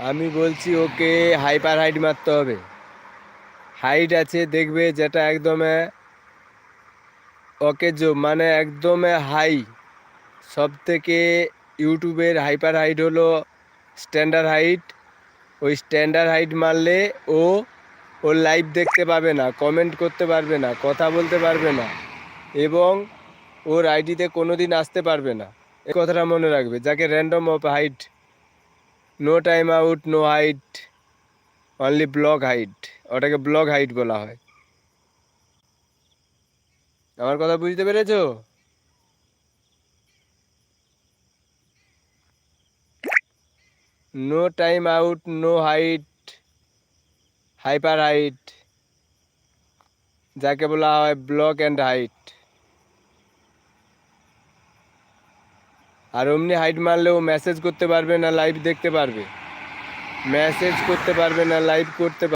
আমি বলছি ওকে hyper height মারতে হবে। হাইট আছে দেখবে যেটা একদম ওকে মানে একদম হাই। সব থেকে ইউটিউবের হাইপার হাইট হলো স্ট্যান্ডার্ড হাইট। ওই স্ট্যান্ডার্ড হাইট মারলে ও ওর লাইভ দেখতে পাবে না, কমেন্ট করতে পারবে না, কথা বলতে পারবে না, এবং ওর আইডিতে কোনো দিন আসতে পারবে না। এই কথাটা মনে রাখবে। যাকে random of height, no time out, no height, only block height, ওটাকে ব্লক হাইট বলা হয়। আমার কথা বুঝতে পেরেছো? No time out, no height, hyper height, যাকে বলা হয় ব্লক অ্যান্ড হাইট। আর অমনি হাইট মারলেও মেসেজ করতে পারবে না, লাইভ দেখতে পারবে। মেসেজ করতে পারবে না, লাইভ করতে পারবে।